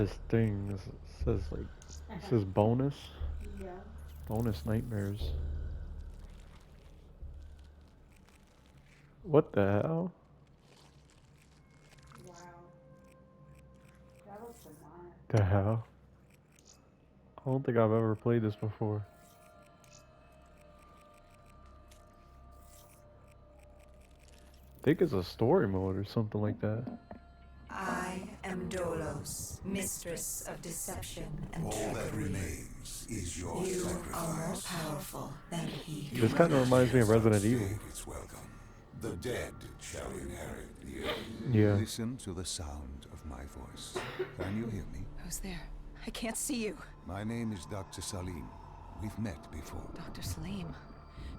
This thing says like it says bonus Yeah. bonus nightmares. What the hell? Wow. That looks a lot. The hell? I don't think I've ever played this before. I think it's a story mode or something like that. I am Dolos, mistress of deception and All that trickery. remains is your You are more sacrifice. powerful than he. This kind of reminds me of Resident Evil. Outstayed its welcome. The dead shall inherit the earth. Yeah. Listen to the sound of my voice. Can you hear me? Who's there? I can't see you. My name is Dr. Salim. We've met before. Dr. Salim,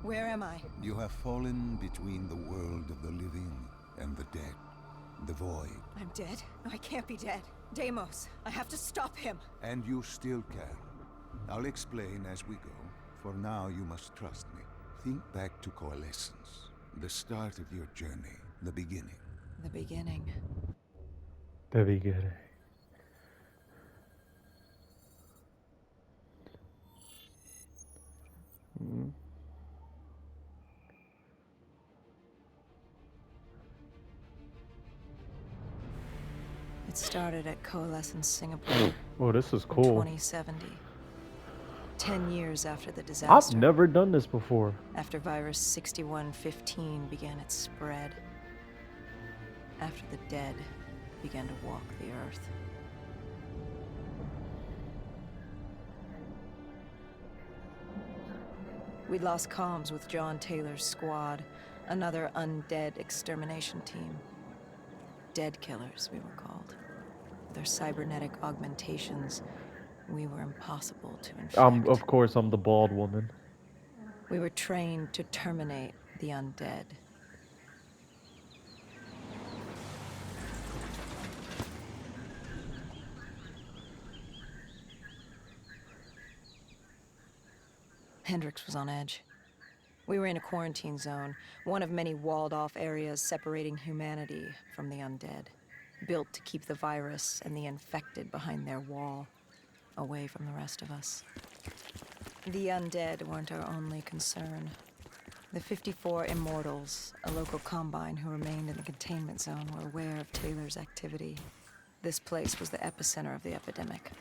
where am I? You have fallen between the world of the living and the dead. The void. I'm dead? No, I can't be dead. Deimos, I have to stop him. And you still can. I'll explain as we go. For now, you must trust me. Think back to Coalescence. The start of your journey. The beginning. The beginning. That'd be good. Mm. It started at Coalescence Singapore Oh, this is in cool. 2070. 10 years after the I've disaster. never done this before. After virus 6115 began its spread. After the dead began to walk the earth. We'd lost comms with John Taylor's squad, another undead extermination team. Dead killers, we were called. With our cybernetic augmentations, we were impossible to infect. Of course, I'm the bald woman. We were trained to terminate the undead. Hendrix was on edge. We were in a quarantine zone, one of many walled-off areas separating humanity from the undead, built to keep the virus and the infected behind their wall, away from the rest of us. The undead weren't our only concern. The 54 Immortals, a local combine who remained in the containment zone, were aware of Taylor's activity. This place was the epicenter of the epidemic.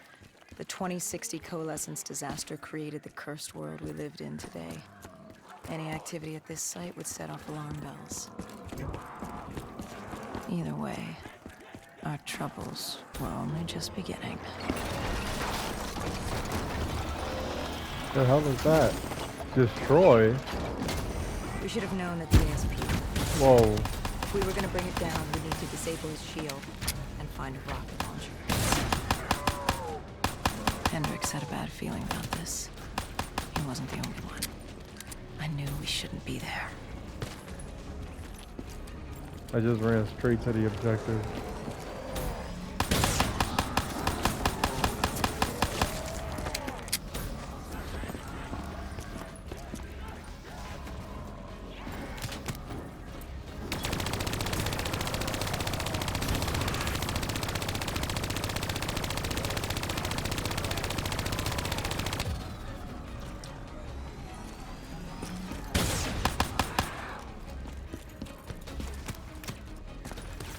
The 2060 Coalescence disaster created the cursed world we lived in today. Any activity at this site would set off alarm bells. Either way, our troubles were only just beginning. The hell is that? Destroy? We should have known that the ASP. Whoa. If we were gonna bring it down, we need to disable his shield and find a rocket launcher. Hendrix had a bad feeling about this. He wasn't the only one. I knew we shouldn't be there. I just ran straight to the objective.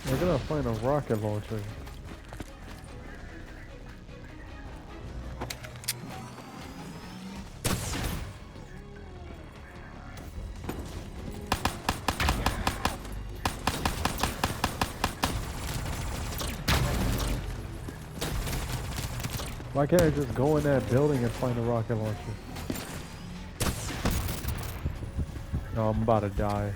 We're gonna find a rocket launcher. Why can't I just go in that building and find a rocket launcher? No, I'm about to die.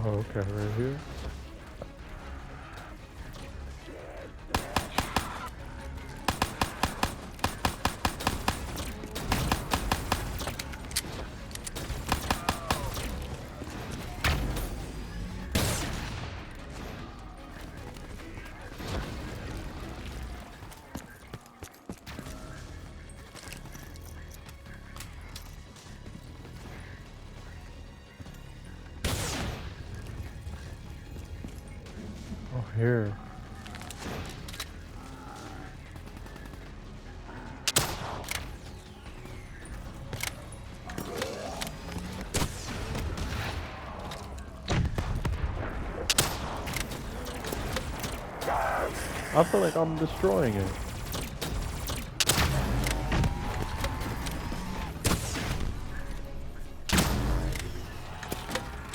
Oh, okay, right here. here. I feel like I'm destroying it.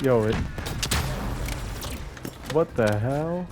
Yo, it. What the hell?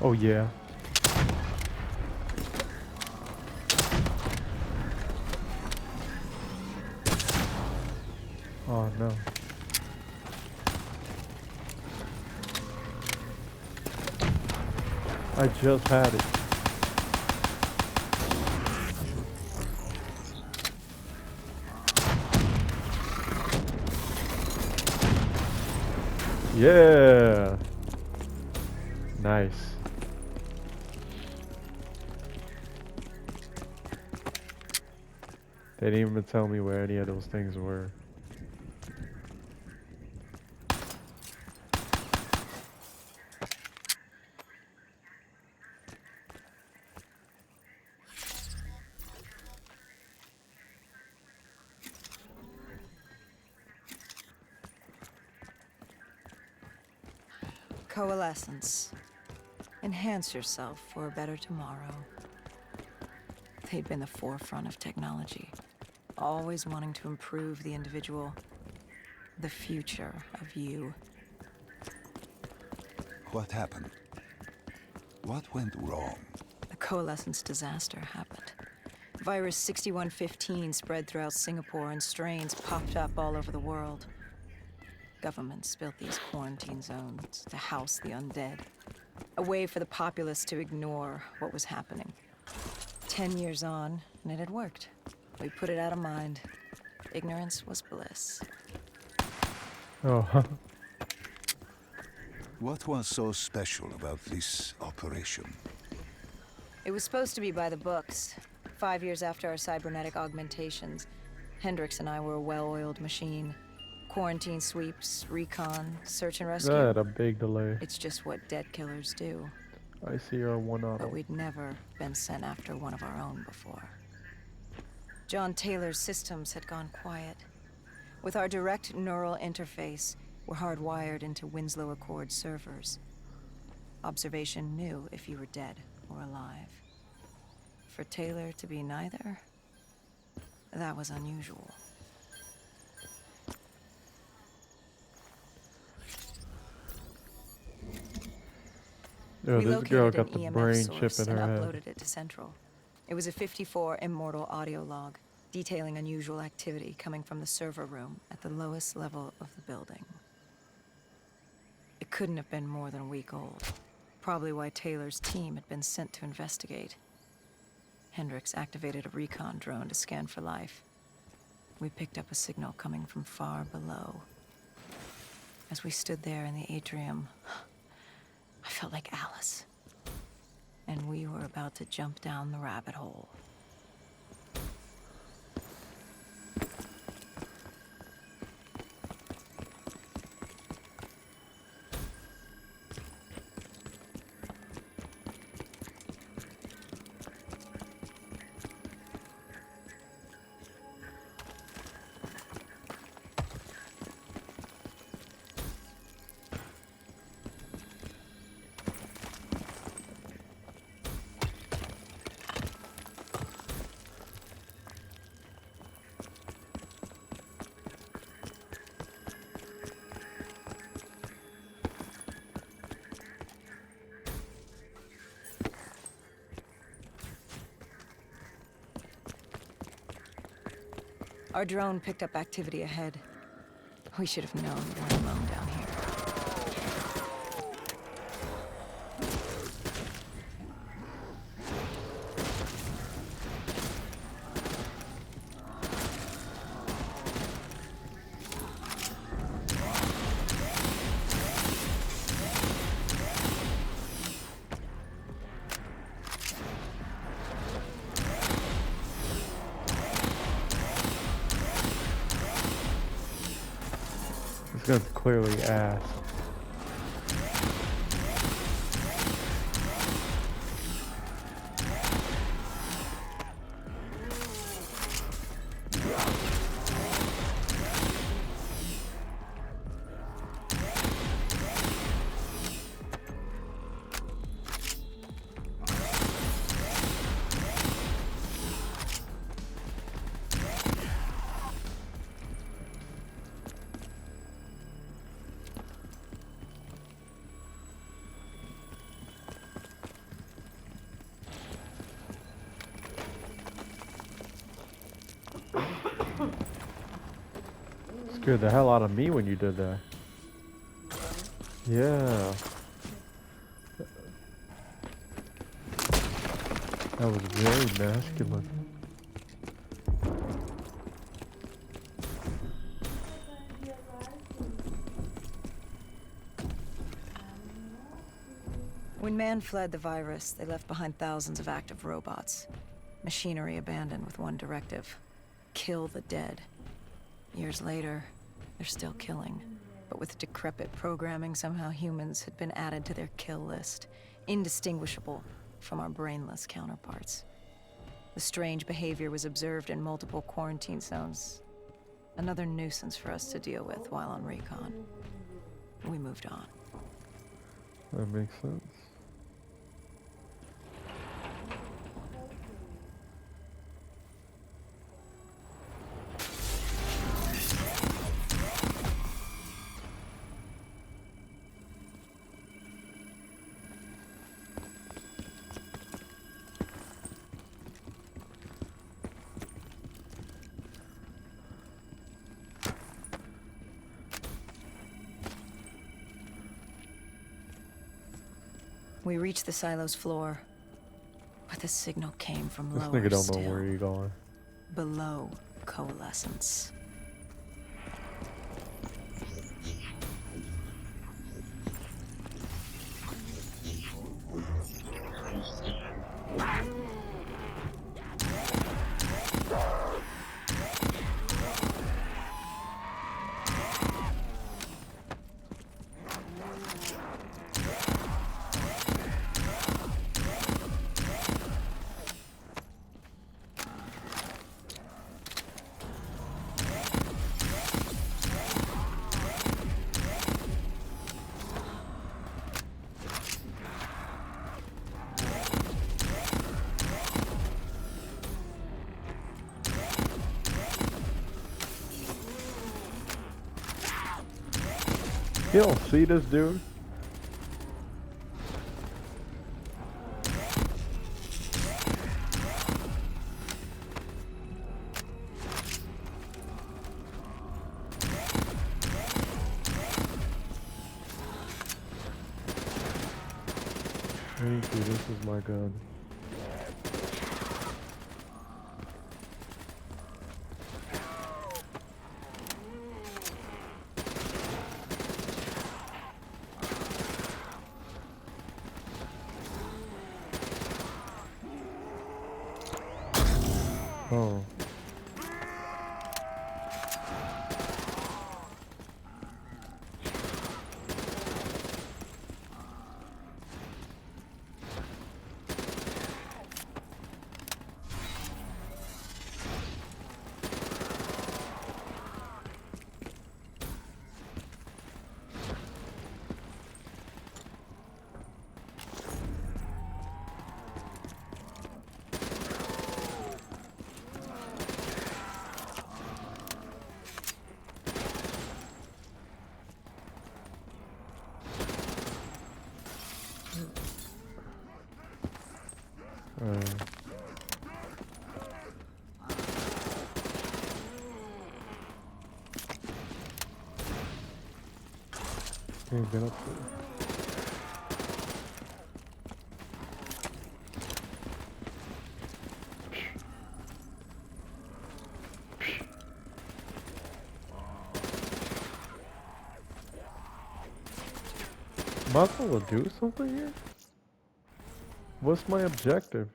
Oh yeah. Oh no. I just had it. Yeah. Nice. They didn't even tell me where any of those things were. Coalescence. Enhance yourself for a better tomorrow. They'd been the forefront of technology, always wanting to improve the individual, the future of you. What happened? What went wrong? The Coalescence disaster happened. Virus 6115 spread throughout Singapore and strains popped up all over the world. Governments built these quarantine zones to house the undead. A way for the populace to ignore what was happening. 10 years on, and it had worked. We put it out of mind. Ignorance was bliss. Oh, What was so special about this operation? It was supposed to be by the books. 5 years after our cybernetic augmentations, Hendricks and I were a well-oiled machine. Quarantine sweeps, recon, search and rescue. that had a big delay. It's just what dead killers do. I see our one But auto. we'd never been sent after one of our own before. John Taylor's systems had gone quiet. With our direct neural interface, we're hardwired into Winslow Accord servers. Observation knew if you were dead or alive. For Taylor to be neither, that was unusual. Yo, We this girl located got an the EMF brain source chip in and her head. uploaded it to Central. It was a 54 immortal audio log, detailing unusual activity coming from the server room at the lowest level of the building. It couldn't have been more than a week old. Probably why Taylor's team had been sent to investigate. Hendricks activated a recon drone to scan for life. We picked up a signal coming from far below. As we stood there in the atrium, I felt like Alice. And we were about to jump down the rabbit hole. Our drone picked up activity ahead. We should have known we weren't alone down here. This gun's clearly ass. Scared the hell out of me when you did that. Yeah. That was very masculine. When man fled the virus, they left behind thousands of active robots. Machinery abandoned with one directive: kill the dead. Years later, they're still killing. But with decrepit programming, somehow humans had been added to their kill list, indistinguishable from our brainless counterparts. The strange behavior was observed in multiple quarantine zones. Another nuisance for us to deal with while on recon. We moved on. That makes sense. We reached the silo's floor, but the signal came from This lower nigga don't still, know where you're going. below coalescence. You don't see this dude? Thank you, this is my gun. Oh. Can't get up there. Might as well do something here? What's my objective?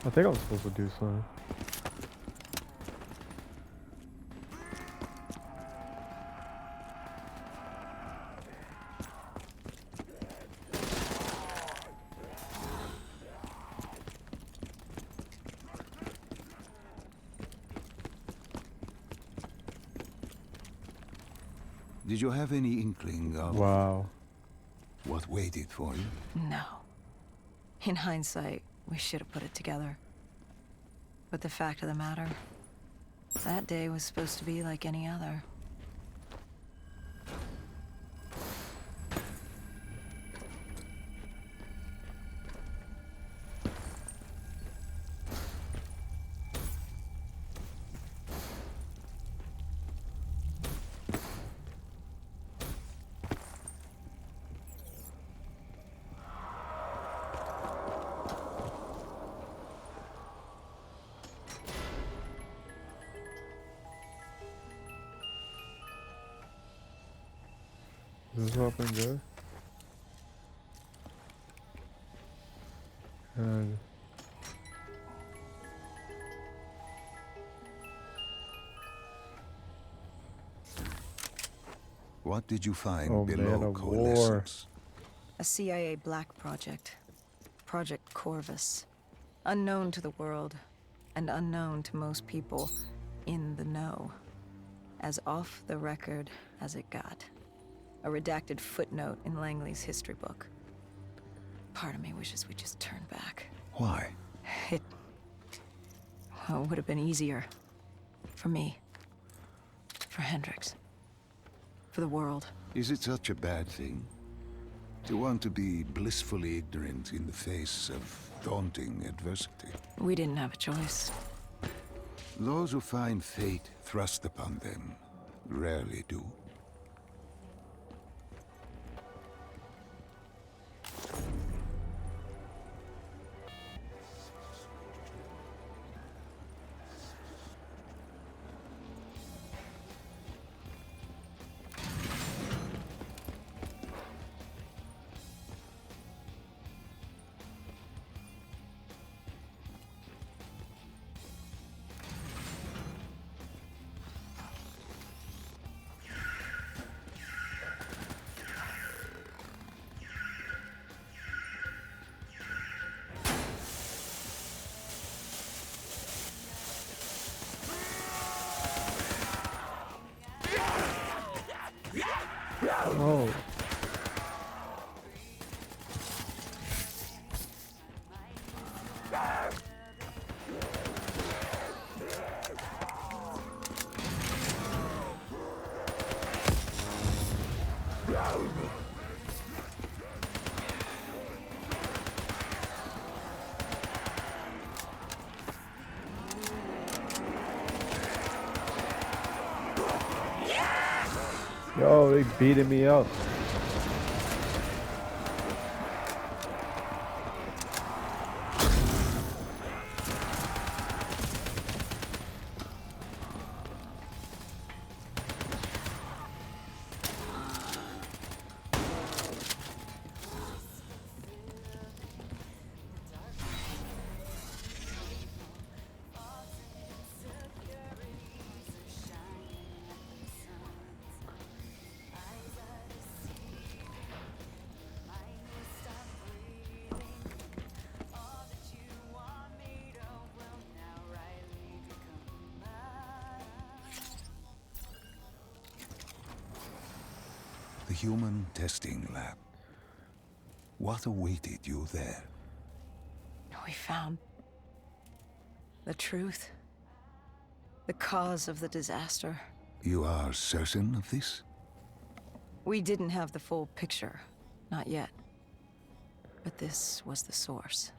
I think I'm supposed to do something. Did you have any inkling of Wow. what waited for you? No. In hindsight, we should have put it together. But the fact of the matter, that day was supposed to be like any other. Is this weapon good? And What did you find oh below man, a war. Coalescence? A CIA black project. Project Corvus. Unknown to the world, and unknown to most people in the know. As off the record as it got. A redacted footnote in Langley's history book. Part of me wishes we just turned back. Why? It would have been easier. For me. For Hendricks. For the world. Is it such a bad thing? To want to be blissfully ignorant in the face of daunting adversity? We didn't have a choice. Those who find fate thrust upon them rarely do. oh, yo, they beating me up. human testing lab. What awaited you there? We found the truth. The cause of the disaster. You are certain of this? We didn't have the full picture. Not yet. But this was the source.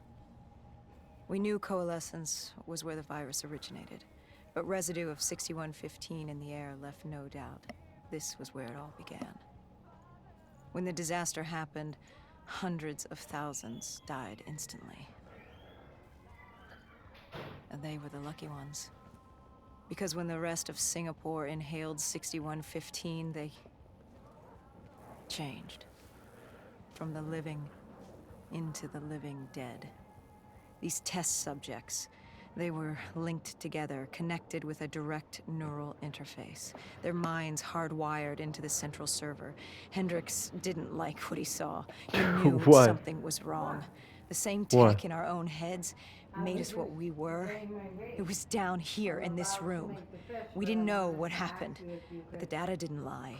We knew coalescence was where the virus originated, but residue of 6115 in the air left no doubt. This was where it all began. When the disaster happened, hundreds of thousands died instantly. And they were the lucky ones. Because when the rest of Singapore inhaled 6115, they changed. From the living into the living dead. These test subjects, they were linked together, connected with a direct neural interface. Their minds hardwired into the central server. Hendricks didn't like what he saw. He knew What? something was wrong. The same What? tech in our own heads made us what we were. It was down here in this room. We didn't know what happened, but the data didn't lie.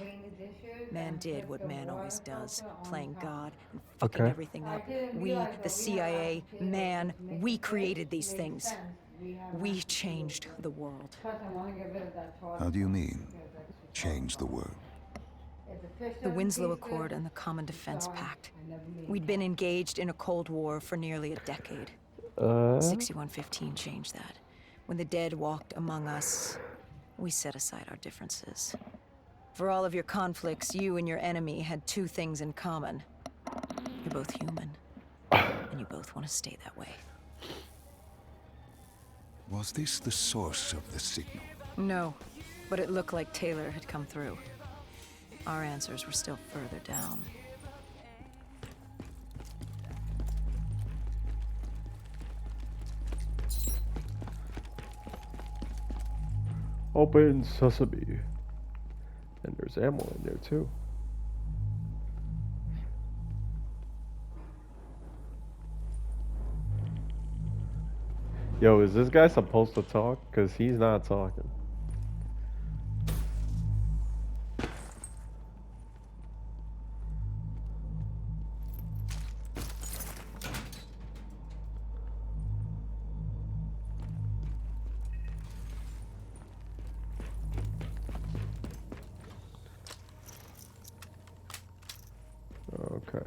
Man did what man always does, playing God and fucking Okay. everything up. We, the CIA, man, we created these things. We changed the world. How do you mean, change the world? The Winslow Accord and the Common Defense Pact. We'd been engaged in a Cold War for nearly a decade. 6115 changed that. When the dead walked among us, we set aside our differences. For all of your conflicts, you and your enemy had two things in common. You're both human, and you both want to stay that way. Was this the source of the signal? No, but it looked like Taylor had come through. Our answers were still further down. Open sesame. And there's ammo in there too. Yo, is this guy supposed to talk? Cause he's not talking. Okay.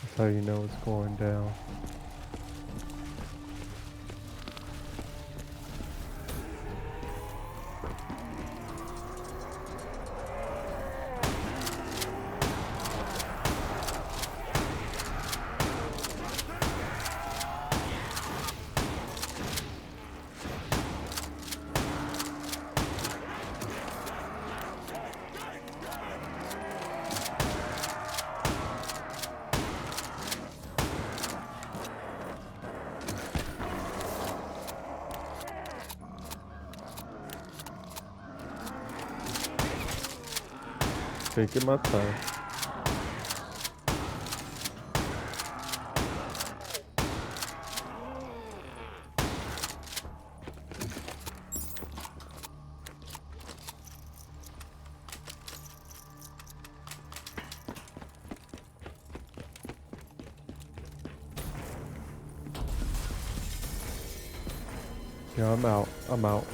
That's how you know it's going down. Taking my time. Yeah, I'm out. I'm out.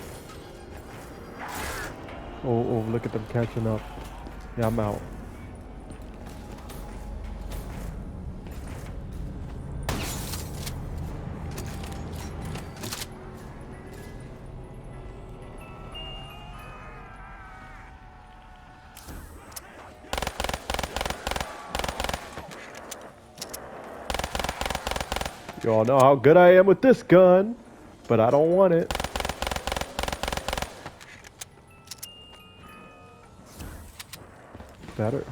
Oh, look at them catching up. Yeah, I'm out. You all know how good I am with this gun, but I don't want it. Better.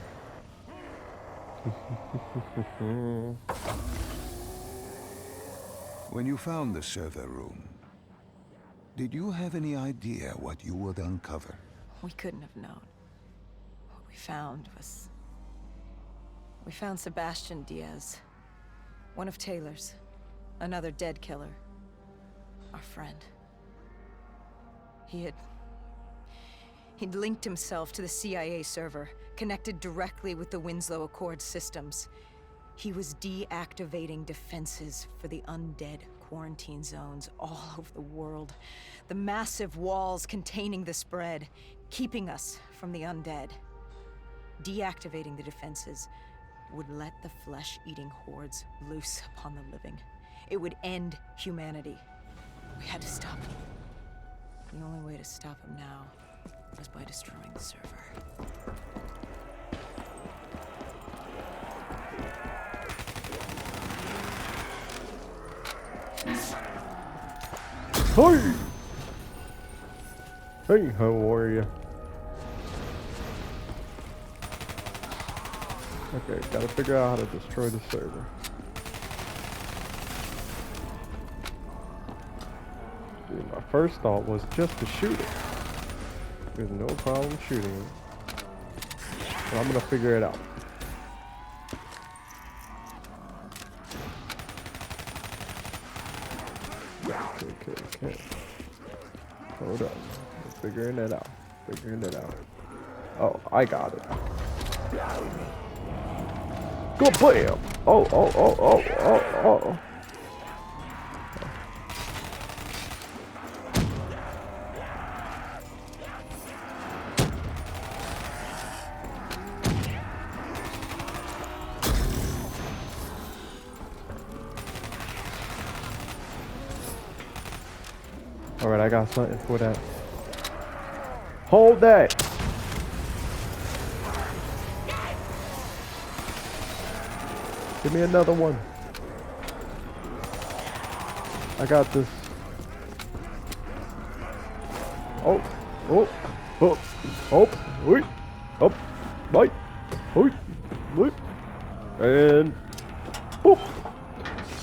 When you found the server room, did you have any idea what you would uncover? We couldn't have known. What we found was... We found Sebastian Diaz. One of Taylor's. Another dead killer. Our friend. He He'd linked himself to the CIA server, connected directly with the Winslow Accord systems. He was deactivating defenses for the undead quarantine zones all over the world. The massive walls containing the spread, keeping us from the undead. Deactivating the defenses would let the flesh-eating hordes loose upon the living. It would end humanity. We had to stop him. The only way to stop him now was by destroying the server. Hey! Hey, how are you? Okay, gotta figure out how to destroy the server. Dude, my first thought was just to shoot it. There's no problem shooting it. But I'm gonna figure it out. Okay. Hold up. I'm figuring it out. Oh, I got it. Go bam! Oh. Alright, I got something for that. Hold that! Give me another one. I got this. Oh, wait, up, right, wait, and boop.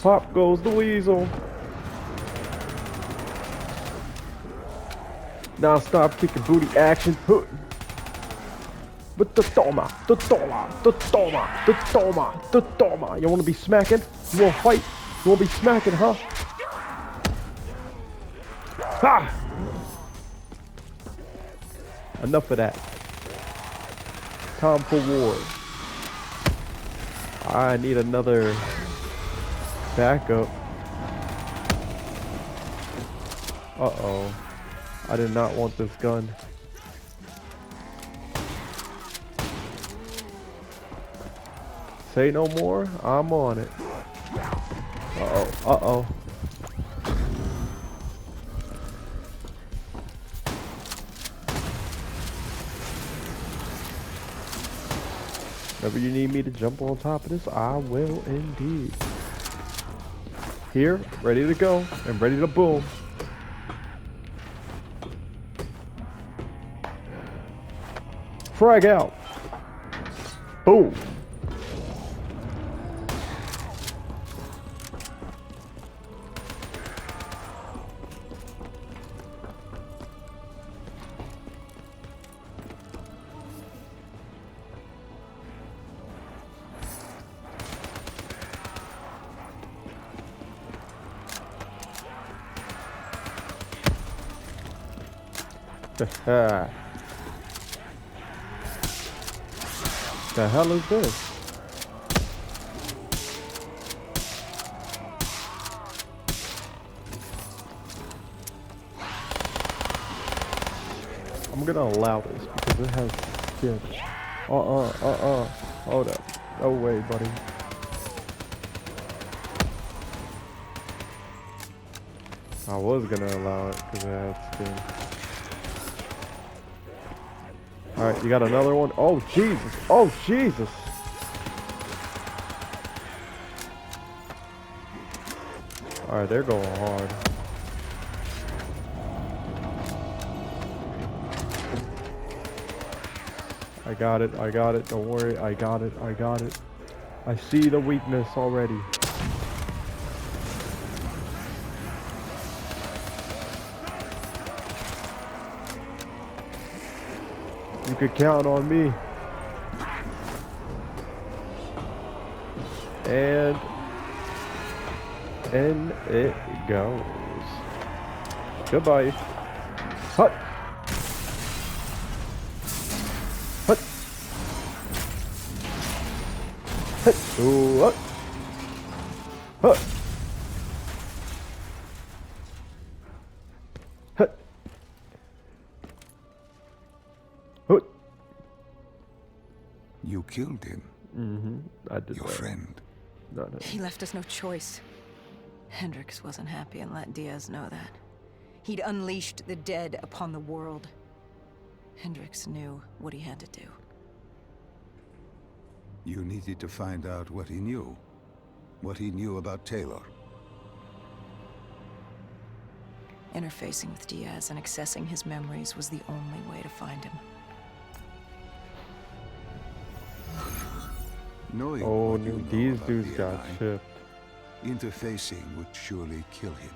Pop goes the weasel. Non-stop kicking booty action. But the toma. You wanna be smacking? You wanna fight? You wanna be smacking, huh? Ha! Enough of that. Time for war. I need another backup. Uh-oh. I did not want this gun. Say no more, I'm on it. Uh-oh. Whenever you need me to jump on top of this, I will indeed. Here, ready to go, and ready to boom. Frag out. Boom. The hell is this? I'm gonna allow this because it has skin. Hold up. No way, buddy. I was gonna allow it because it has skin. Alright, you got another one? Oh, Jesus. Oh, Jesus. Alright, they're going hard. I got it. Don't worry. I got it. I see the weakness already. You could count on me. And in it goes. Goodbye. Hut. Ooh, huh. Huh. Huh. You killed him, I did your that. friend. Not him. He left us no choice. Hendrix wasn't happy and let Diaz know that. He'd unleashed the dead upon the world. Hendrix knew what he had to do. You needed to find out what he knew. What he knew about Taylor. Interfacing with Diaz and accessing his memories was the only way to find him. Knowing Oh, what you know these about dudes got DNI, chipped. interfacing would surely kill him.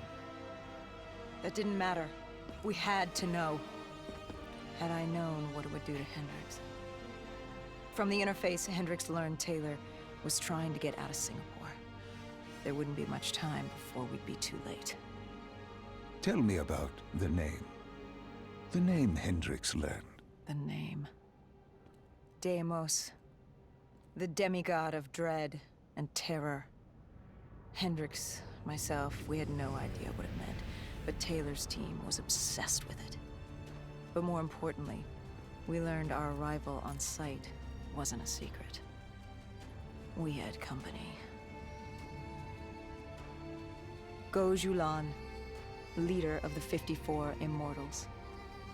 That didn't matter. We had to know. Had I known what it would do to Hendrix. From the interface, Hendrix learned Taylor was trying to get out of Singapore. There wouldn't be much time before we'd be too late. Tell me about the name. The name Hendrix learned. The name. Deimos. The demigod of dread and terror. Hendrix, myself, we had no idea what it meant, but Taylor's team was obsessed with it. But more importantly, we learned our arrival on site wasn't a secret. We had company. Gojulan, leader of the 54 Immortals.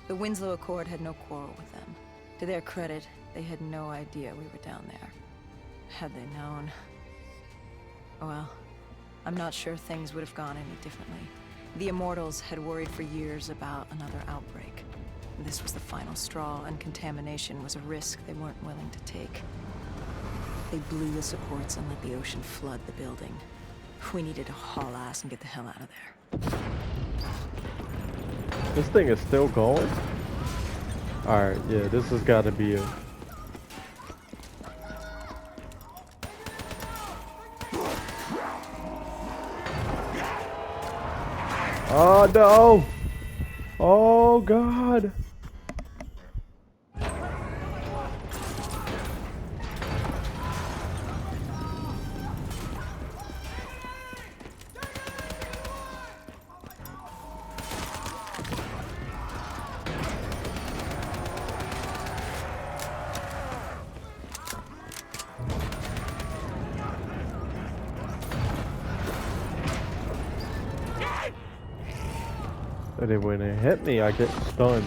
The Winslow Accord had no quarrel with them. To their credit, they had no idea we were down there. Had they known... well, I'm not sure things would have gone any differently. The Immortals had worried for years about another outbreak. This was the final straw, and contamination was a risk they weren't willing to take. They blew the supports and let the ocean flood the building. We needed to haul ass and get the hell out of there. This thing is still going? Alright, yeah, this has got to be it. Oh no! Oh god! And then when it hit me, I get stunned.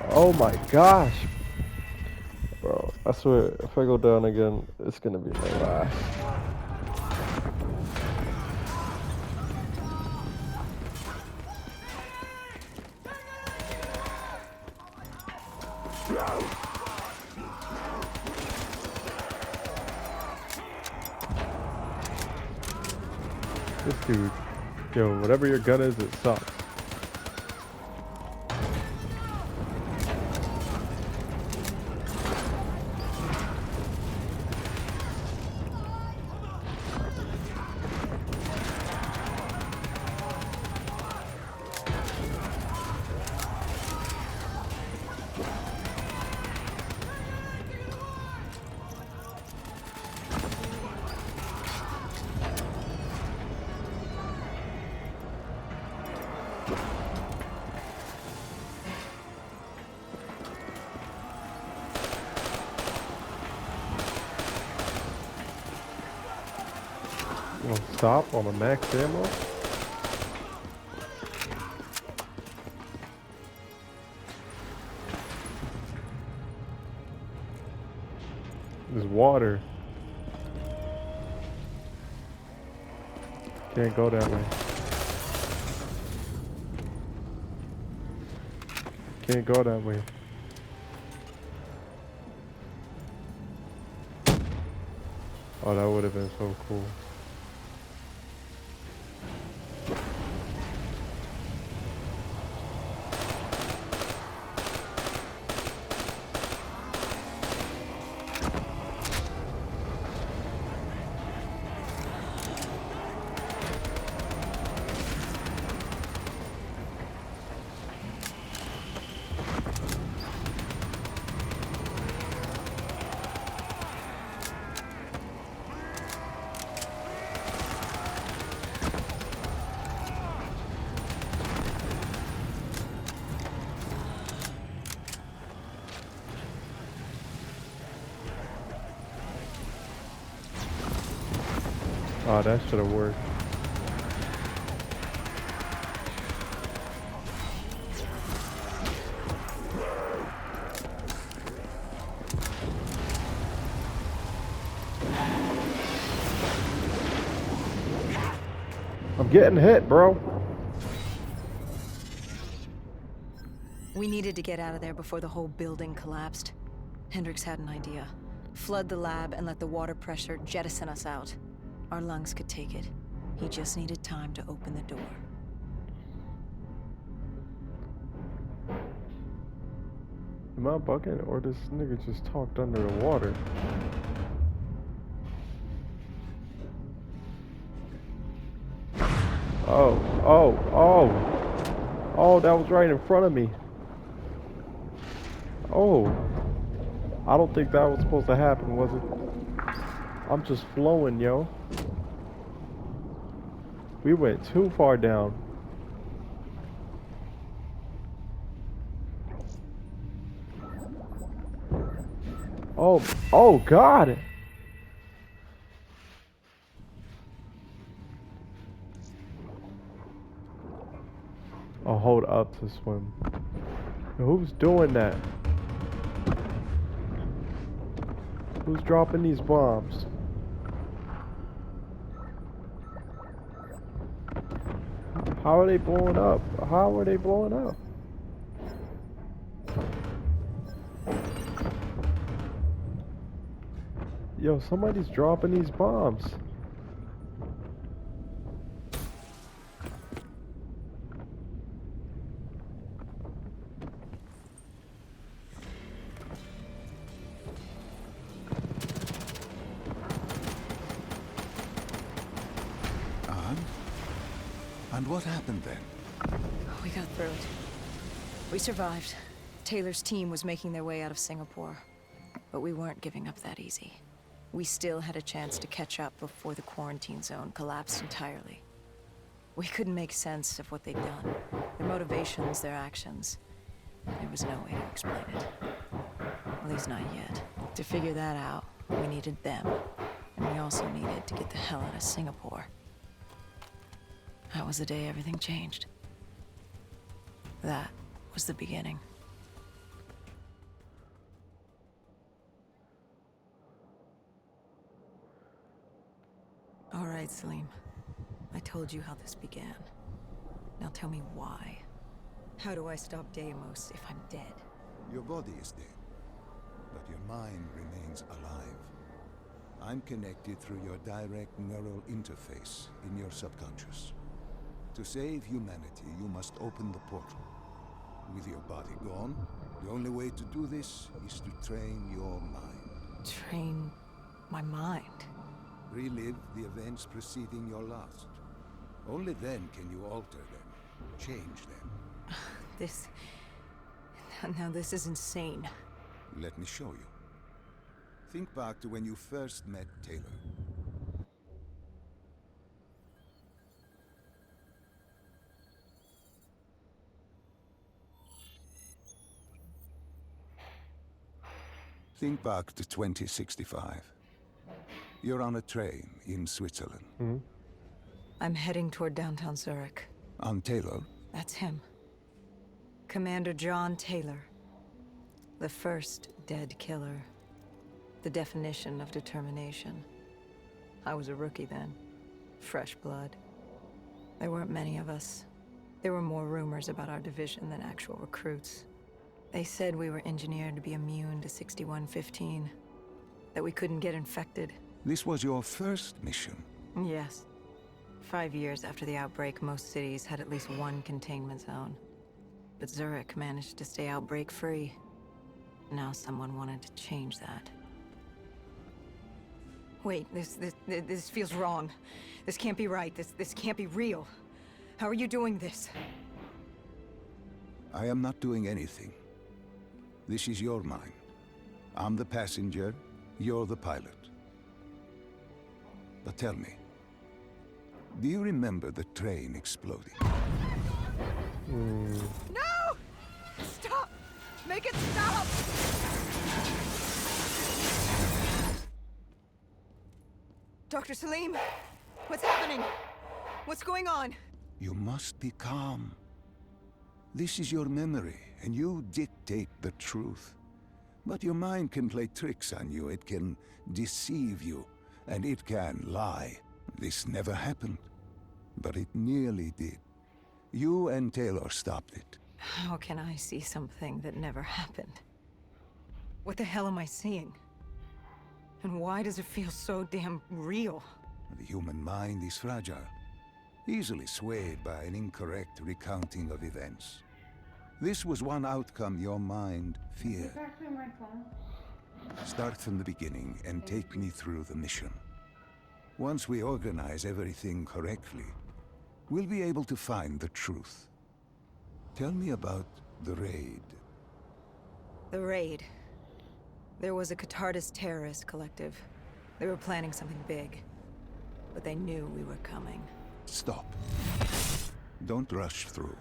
Oh my gosh. Bro, I swear, if I go down again, it's gonna be my last. This dude, yo, whatever your gun is, it sucks. Stop on a max ammo. There's water. Can't go that way. Can't go that way. Oh, that would have been so cool. Oh, that should have worked. I'm getting hit, bro. We needed to get out of there before the whole building collapsed. Hendricks had an idea. Flood the lab and let the water pressure jettison us out. Our lungs could take it. He just needed time to open the door. Am I bugging or this nigga just talked under the water? Oh, that was right in front of me. Oh, I don't think that was supposed to happen, was it? I'm just flowing, yo. We went too far down. Oh God. I'll hold up to swim. Who's doing that? Who's dropping these bombs? How are they blowing up? How are they blowing up? Yo, somebody's dropping these bombs. And what happened then? We got through it. We survived. Taylor's team was making their way out of Singapore. But we weren't giving up that easy. We still had a chance to catch up before the quarantine zone collapsed entirely. We couldn't make sense of what they'd done. Their motivations, their actions. There was no way to explain it. At least not yet. To figure that out, we needed them. And we also needed to get the hell out of Singapore. That was the day everything changed. That was the beginning. All right, Salim. I told you how this began. Now tell me why. How do I stop Deimos if I'm dead? Your body is dead, but your mind remains alive. I'm connected through your direct neural interface in your subconscious. To save humanity, you must open the portal. With your body gone, the only way to do this is to train your mind. Train my mind? Relive the events preceding your last. Only then can you alter them, change them. Now this is insane. Let me show you. Think back to when you first met Taylor. Think back to 2065. You're on a train in Switzerland. Mm-hmm. I'm heading toward downtown Zurich. On Taylor? That's him. Commander John Taylor. The first dead killer. The definition of determination. I was a rookie then. Fresh blood. There weren't many of us. There were more rumors about our division than actual recruits. They said we were engineered to be immune to 6115. That we couldn't get infected. This was your first mission? Yes. 5 years after the outbreak, most cities had at least one containment zone. But Zurich managed to stay outbreak-free. Now someone wanted to change that. Wait, this feels wrong. This can't be right. This can't be real. How are you doing this? I am not doing anything. This is your mine. I'm the passenger, you're the pilot. But tell me, do you remember the train exploding? No! Stop! Make it stop! Dr. Salim? What's happening? What's going on? You must be calm. This is your memory, and you dictate the truth. But your mind can play tricks on you. It can deceive you, and it can lie. This never happened, but it nearly did. You and Taylor stopped it. How can I see something that never happened? What the hell am I seeing? And why does it feel so damn real? The human mind is fragile, easily swayed by an incorrect recounting of events. This was one outcome your mind feared. It's actually my phone. Start from the beginning and take me through the mission. Once we organize everything correctly, we'll be able to find the truth. Tell me about the raid. The raid. There was a Catardist terrorist collective. They were planning something big. But they knew we were coming. Stop. Don't rush through.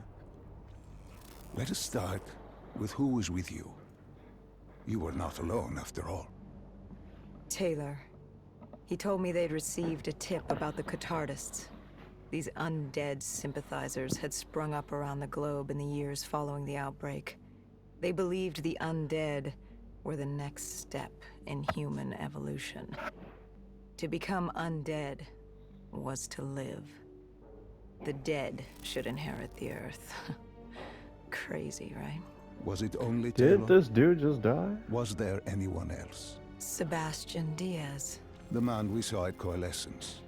Let us start with who was with you. You were not alone, after all. Taylor. He told me they'd received a tip about the Catardists. These undead sympathizers had sprung up around the globe in the years following the outbreak. They believed the undead were the next step in human evolution. To become undead was to live. The dead should inherit the earth. Crazy, right? Was it only Taylor? Did this dude just die? Was there anyone else? Sebastian Diaz. The man we saw at Coalescence,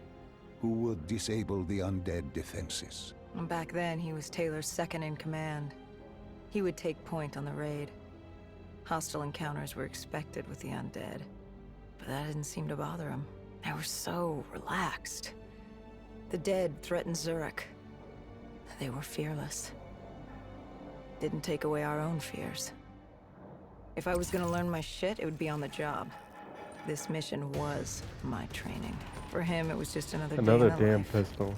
who would disable the undead defenses. Back then, he was Taylor's second in command. He would take point on the raid. Hostile encounters were expected with the undead, but that didn't seem to bother him. They were so relaxed. The dead threatened Zurich. They were fearless. Didn't take away our own fears. If I was gonna learn my shit, it would be on the job. This mission was my training. For him, it was just another day Another in the damn life. pistol.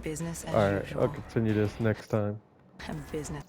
Business as Alright, usual. I'll continue this next time. And business.